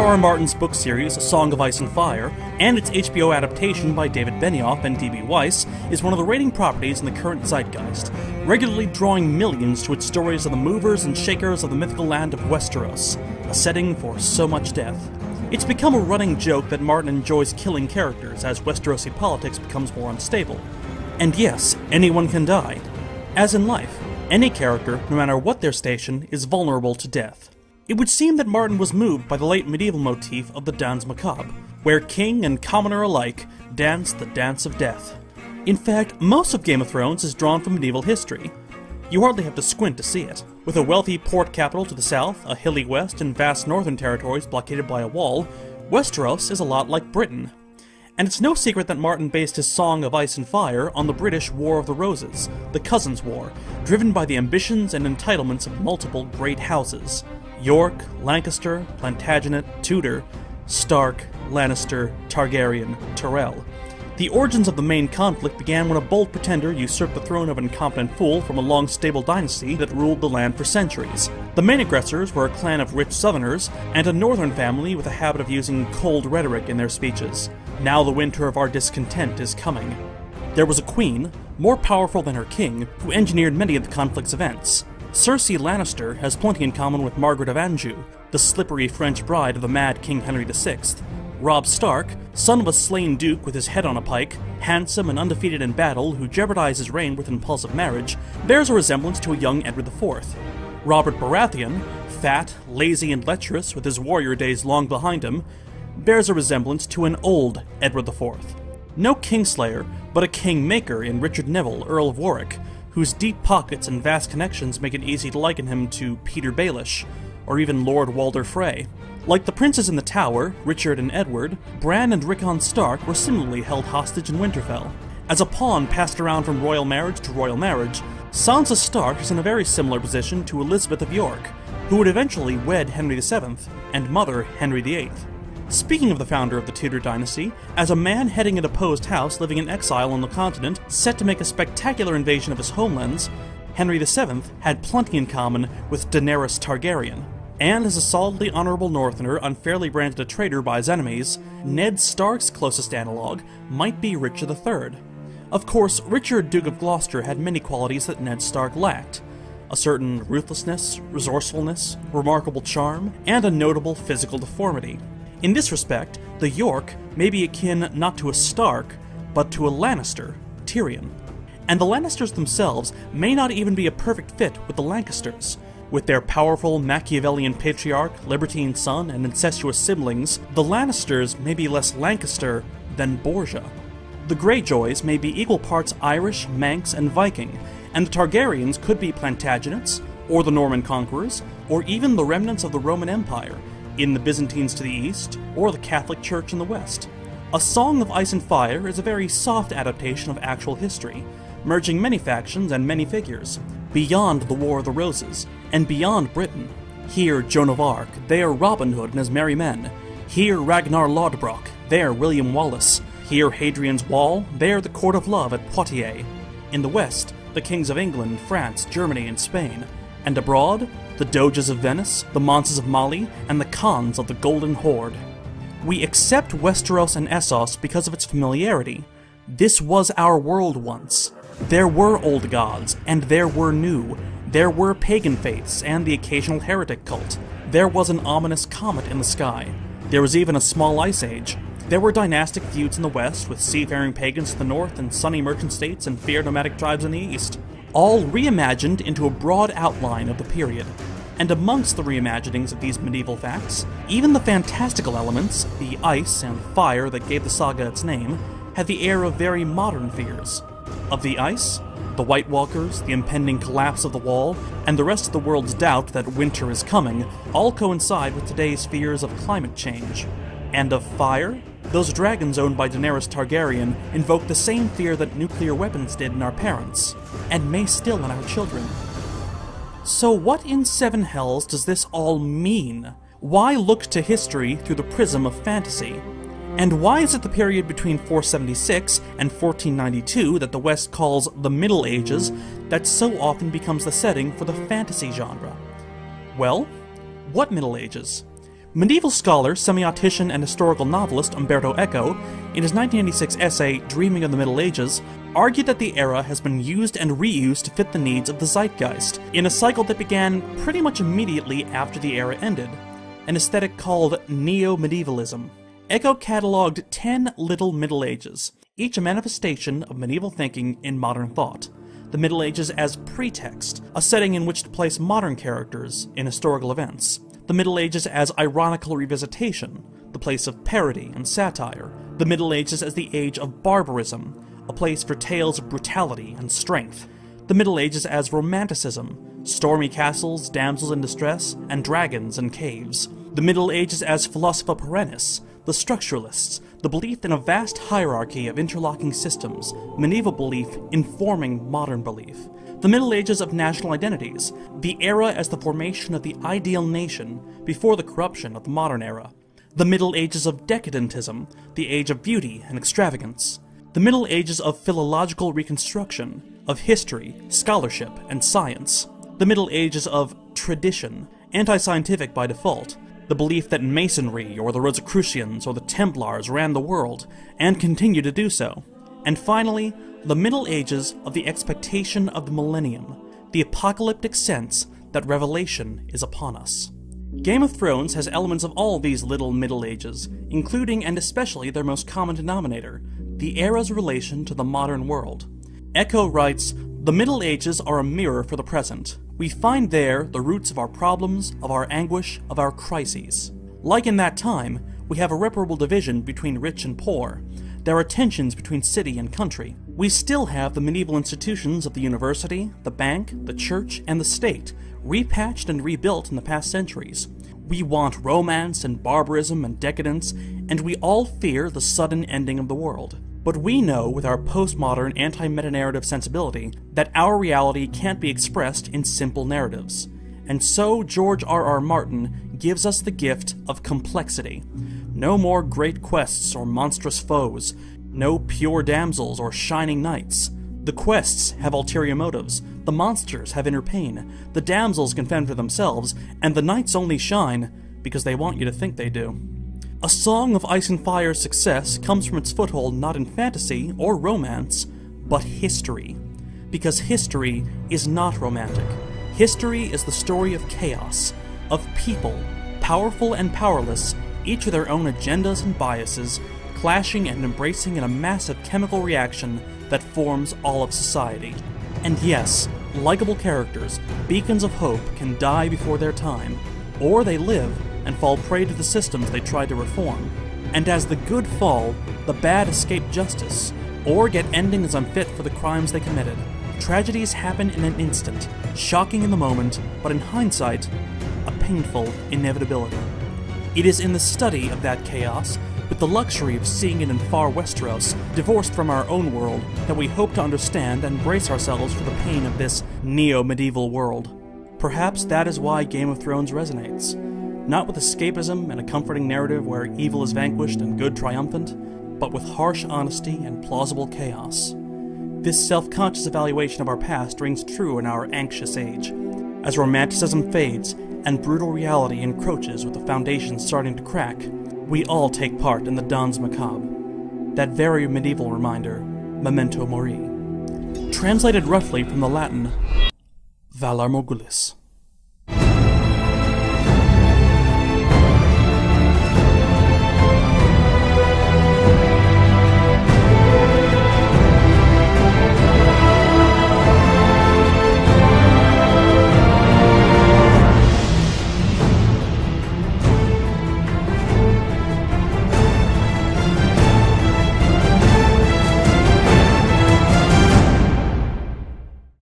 R.R. Martin's book series, A Song of Ice and Fire, and its HBO adaptation by David Benioff and D.B. Weiss, is one of the reigning properties in the current zeitgeist, regularly drawing millions to its stories of the movers and shakers of the mythical land of Westeros, a setting for so much death. It's become a running joke that Martin enjoys killing characters as Westerosi politics becomes more unstable. And yes, anyone can die. As in life, any character, no matter what their station, is vulnerable to death. It would seem that Martin was moved by the late medieval motif of the Danse Macabre, where king and commoner alike dance the dance of death. In fact, most of Game of Thrones is drawn from medieval history. You hardly have to squint to see it. With a wealthy port capital to the south, a hilly west, and vast northern territories blockaded by a wall, Westeros is a lot like Britain. And it's no secret that Martin based his Song of Ice and Fire on the British War of the Roses, the Cousins' War, driven by the ambitions and entitlements of multiple great houses: York, Lancaster, Plantagenet, Tudor, Stark, Lannister, Targaryen, Tyrell. The origins of the main conflict began when a bold pretender usurped the throne of an incompetent fool from a long stable dynasty that ruled the land for centuries. The main aggressors were a clan of rich southerners, and a northern family with a habit of using cold rhetoric in their speeches. Now the winter of our discontent is coming. There was a queen, more powerful than her king, who engineered many of the conflict's events. Cersei Lannister has plenty in common with Margaret of Anjou, the slippery French bride of the mad King Henry VI. Robb Stark, son of a slain duke with his head on a pike, handsome and undefeated in battle who jeopardized his reign with impulsive marriage, bears a resemblance to a young Edward IV. Robert Baratheon, fat, lazy, and lecherous with his warrior days long behind him, bears a resemblance to an old Edward IV. No Kingslayer, but a Kingmaker in Richard Neville, Earl of Warwick, whose deep pockets and vast connections make it easy to liken him to Peter Baelish, or even Lord Walder Frey. Like the princes in the Tower, Richard and Edward, Bran and Rickon Stark were similarly held hostage in Winterfell. As a pawn passed around from royal marriage to royal marriage, Sansa Stark is in a very similar position to Elizabeth of York, who would eventually wed Henry VII and mother Henry VIII. Speaking of the founder of the Tudor dynasty, as a man heading a deposed house living in exile on the continent, set to make a spectacular invasion of his homelands, Henry VII had plenty in common with Daenerys Targaryen. And as a solidly honorable northerner unfairly branded a traitor by his enemies, Ned Stark's closest analog might be Richard III. Of course, Richard, Duke of Gloucester, had many qualities that Ned Stark lacked: a certain ruthlessness, resourcefulness, remarkable charm, and a notable physical deformity. In this respect, the York may be akin not to a Stark, but to a Lannister, Tyrion. And the Lannisters themselves may not even be a perfect fit with the Lancasters. With their powerful Machiavellian patriarch, libertine son, and incestuous siblings, the Lannisters may be less Lancaster than Borgia. The Greyjoys may be equal parts Irish, Manx, and Viking, and the Targaryens could be Plantagenets, or the Norman conquerors, or even the remnants of the Roman Empire, in the Byzantines to the east, or the Catholic Church in the west. A Song of Ice and Fire is a very soft adaptation of actual history, merging many factions and many figures, beyond the War of the Roses, and beyond Britain. Here Joan of Arc, there Robin Hood and his merry men. Here Ragnar Lodbrok, there William Wallace. Here Hadrian's Wall, there the Court of Love at Poitiers. In the west, the kings of England, France, Germany, and Spain. And abroad, the Doges of Venice, the Manses of Mali, and the Khans of the Golden Horde. We accept Westeros and Essos because of its familiarity. This was our world once. There were old gods, and there were new. There were pagan faiths, and the occasional heretic cult. There was an ominous comet in the sky. There was even a small ice age. There were dynastic feuds in the west, with seafaring pagans to the north, and sunny merchant states and fierce nomadic tribes in the east. All reimagined into a broad outline of the period. And amongst the reimaginings of these medieval facts, even the fantastical elements, the ice and fire that gave the saga its name, had the air of very modern fears. Of the ice, the White Walkers, the impending collapse of the wall, and the rest of the world's doubt that winter is coming all coincide with today's fears of climate change. And of fire, those dragons owned by Daenerys Targaryen invoke the same fear that nuclear weapons did in our parents, and may still in our children. So what in seven hells does this all mean? Why look to history through the prism of fantasy? And why is it the period between 476 and 1492 that the West calls the Middle Ages that so often becomes the setting for the fantasy genre? Well, what Middle Ages? Medieval scholar, semiotician, and historical novelist Umberto Eco, in his 1986 essay Dreaming of the Middle Ages, argued that the era has been used and reused to fit the needs of the zeitgeist, in a cycle that began pretty much immediately after the era ended, an aesthetic called neo-medievalism. Eco catalogued 10 little Middle Ages, each a manifestation of medieval thinking in modern thought. The Middle Ages as pretext, a setting in which to place modern characters in historical events. The Middle Ages as ironical revisitation, the place of parody and satire. The Middle Ages as the age of barbarism, a place for tales of brutality and strength. The Middle Ages as romanticism, stormy castles, damsels in distress, and dragons in caves. The Middle Ages as philosopha perennis, the structuralists, the belief in a vast hierarchy of interlocking systems, medieval belief informing modern belief. The Middle Ages of national identities, the era as the formation of the ideal nation before the corruption of the modern era. The Middle Ages of decadentism, the age of beauty and extravagance. The Middle Ages of philological reconstruction, of history, scholarship, and science. The Middle Ages of tradition, anti-scientific by default, the belief that Masonry or the Rosicrucians or the Templars ran the world, and continue to do so. And finally, the Middle Ages of the expectation of the millennium, the apocalyptic sense that revelation is upon us. Game of Thrones has elements of all these little Middle Ages, including and especially their most common denominator, the era's relation to the modern world. Eco writes, "The Middle Ages are a mirror for the present. We find there the roots of our problems, of our anguish, of our crises. Like in that time, we have irreparable division between rich and poor. There are tensions between city and country. We still have the medieval institutions of the university, the bank, the church, and the state, repatched and rebuilt in the past centuries. We want romance and barbarism and decadence, and we all fear the sudden ending of the world. But we know with our postmodern anti-meta-narrative sensibility that our reality can't be expressed in simple narratives. And so George R.R. Martin gives us the gift of complexity. No more great quests or monstrous foes, no pure damsels or shining knights. The quests have ulterior motives, the monsters have inner pain, the damsels can fend for themselves, and the knights only shine because they want you to think they do. A Song of Ice and Fire's success comes from its foothold not in fantasy or romance, but history. Because history is not romantic. History is the story of chaos, of people, powerful and powerless, each with their own agendas and biases, clashing and embracing in a massive chemical reaction that forms all of society. And yes, likable characters, beacons of hope, can die before their time, or they live and fall prey to the systems they tried to reform. And as the good fall, the bad escape justice, or get endings unfit for the crimes they committed. Tragedies happen in an instant, shocking in the moment, but in hindsight, a painful inevitability. It is in the study of that chaos, with the luxury of seeing it in far Westeros, divorced from our own world, that we hope to understand and brace ourselves for the pain of this neo-medieval world. Perhaps that is why Game of Thrones resonates. Not with escapism and a comforting narrative where evil is vanquished and good triumphant, but with harsh honesty and plausible chaos. This self-conscious evaluation of our past rings true in our anxious age. As romanticism fades and brutal reality encroaches with the foundations starting to crack, we all take part in the Danse Macabre. That very medieval reminder, memento mori. Translated roughly from the Latin, Valor Morgulis.